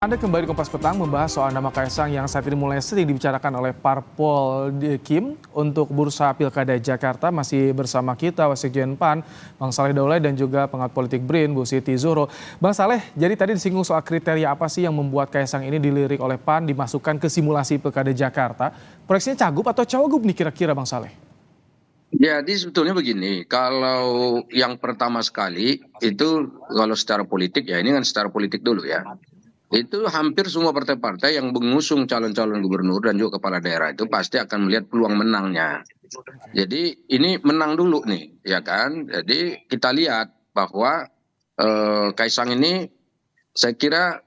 Anda kembali di Kompas Petang membahas soal nama Kaisang yang saat ini mulai sering dibicarakan oleh Parpol Kim untuk bursa Pilkada Jakarta. Masih bersama kita Wasekjen PAN, Bang Saleh Daulay dan juga pengamat politik BRIN, Bu Siti Zuhro. Bang Saleh, jadi tadi disinggung soal kriteria apa sih yang membuat Kaisang ini dilirik oleh PAN dimasukkan ke simulasi Pilkada Jakarta. Proyeksinya cagup atau cawagup nih kira-kira Bang Saleh? Jadi sebetulnya begini, kalau yang pertama sekali itu kalau secara politik ya, ini kan secara politik dulu ya. Itu hampir semua partai-partai yang mengusung calon-calon gubernur dan juga kepala daerah itu pasti akan melihat peluang menangnya. Jadi ini menang dulu nih, ya kan? Jadi kita lihat bahwa Kaisang ini saya kira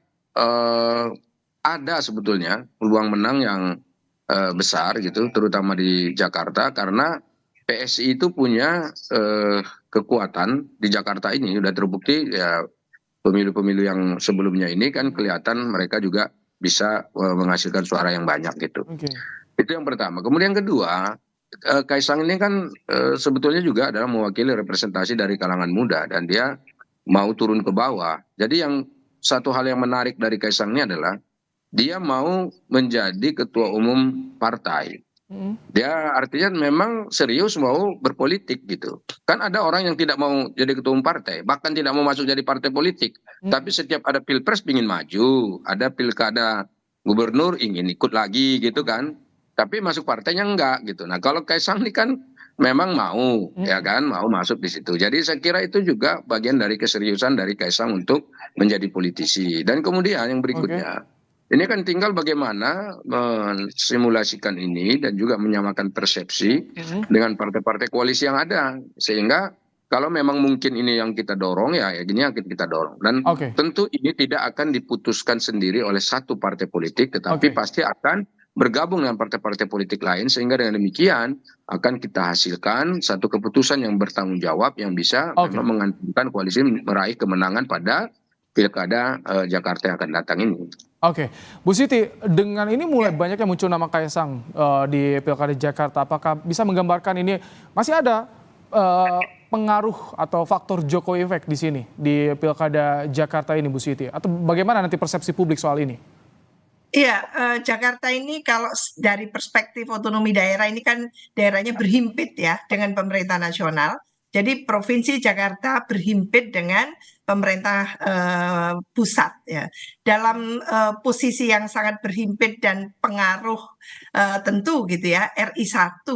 ada sebetulnya peluang menang yang besar gitu, terutama di Jakarta karena PSI itu punya kekuatan di Jakarta ini sudah terbukti ya. Pemilu-pemilu yang sebelumnya ini kan kelihatan mereka juga bisa menghasilkan suara yang banyak gitu. Itu yang pertama. Kemudian yang kedua, Kaisang ini kan sebetulnya juga adalah mewakili representasi dari kalangan muda dan dia mau turun ke bawah. Jadi yang satu hal yang menarik dari Kaisang ini adalah dia mau menjadi ketua umum partai. Dia artinya memang serius mau berpolitik gitu. Kan ada orang yang tidak mau jadi ketua umum partai, bahkan tidak mau masuk jadi partai politik. Tapi setiap ada pilpres ingin maju, ada pilkada gubernur ingin ikut lagi gitu kan. Tapi masuk partainya enggak gitu. Nah kalau Kaisang ini kan memang mau ya kan, mau masuk di situ. Jadi saya kira itu juga bagian dari keseriusan dari Kaisang untuk menjadi politisi. Dan kemudian yang berikutnya, ini kan tinggal bagaimana mensimulasikan ini dan juga menyamakan persepsi dengan partai-partai koalisi yang ada. Sehingga kalau memang mungkin ini yang kita dorong ya ini yang kita dorong. Dan tentu ini tidak akan diputuskan sendiri oleh satu partai politik, tetapi pasti akan bergabung dengan partai-partai politik lain. Sehingga dengan demikian akan kita hasilkan satu keputusan yang bertanggung jawab yang bisa mengantarkan koalisi meraih kemenangan pada Pilkada Jakarta yang akan datang ini. Oke, Bu Siti, dengan ini mulai banyak yang muncul nama Kaisang di Pilkada Jakarta. Apakah bisa menggambarkan ini masih ada pengaruh atau faktor Jokowi effect di sini di Pilkada Jakarta ini, Bu Siti? Atau bagaimana nanti persepsi publik soal ini? Iya, Jakarta ini kalau dari perspektif otonomi daerah ini kan daerahnya berhimpit ya dengan pemerintah nasional. Jadi Provinsi Jakarta berhimpit dengan pemerintah pusat ya. Dalam posisi yang sangat berhimpit dan pengaruh tentu gitu ya, RI 1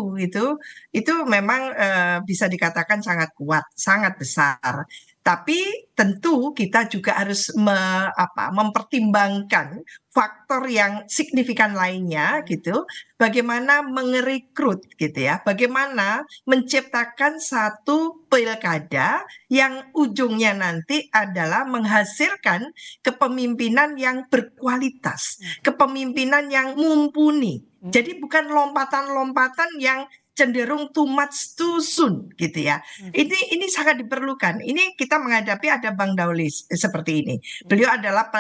itu memang bisa dikatakan sangat kuat, sangat besar. Tapi tentu kita juga harus mempertimbangkan faktor yang signifikan lainnya gitu, bagaimana mengerekrut gitu ya, bagaimana menciptakan satu pilkada yang ujungnya nanti adalah menghasilkan kepemimpinan yang berkualitas, kepemimpinan yang mumpuni. Jadi bukan lompatan-lompatan yang cenderung too much too soon gitu ya. Ini sangat diperlukan. Ini kita menghadapi ada Bang Daulis seperti ini. Beliau adalah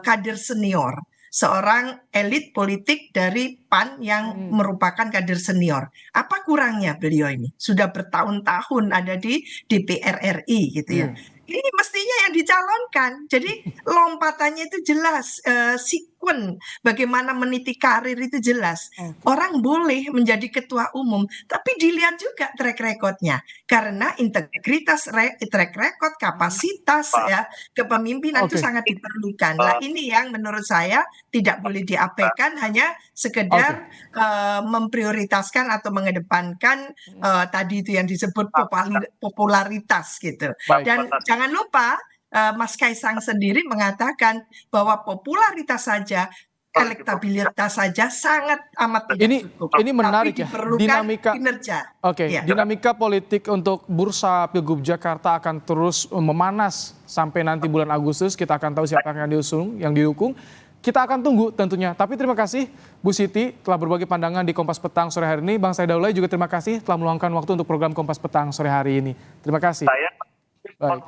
kader senior, seorang elit politik dari PAN yang merupakan kader senior. Apa kurangnya beliau ini? Sudah bertahun-tahun ada di DPR RI gitu ya. Ini mestinya yang dicalonkan. Jadi lompatannya itu jelas, sekuen bagaimana meniti karir itu jelas. Orang boleh menjadi ketua umum, tapi dilihat juga track recordnya. Karena integritas, track record, kapasitas ya, kepemimpinan itu sangat diperlukan. Nah ini yang menurut saya tidak boleh diabaikan, hanya sekedar memprioritaskan atau mengedepankan tadi itu yang disebut popularitas gitu. Dan jangan lupa Mas Kaisang sendiri mengatakan bahwa popularitas saja, elektabilitas saja sangat amat tidak cukup. Ini menarik ya, dinamika kinerja. Dinamika politik untuk bursa Pilgub Jakarta akan terus memanas sampai nanti bulan Agustus. Kita akan tahu siapa yang didukung. Kita akan tunggu tentunya. Tapi terima kasih Bu Siti telah berbagi pandangan di Kompas Petang sore hari ini. Bang Saleh Daulay juga terima kasih telah meluangkan waktu untuk program Kompas Petang sore hari ini. Terima kasih. Baik.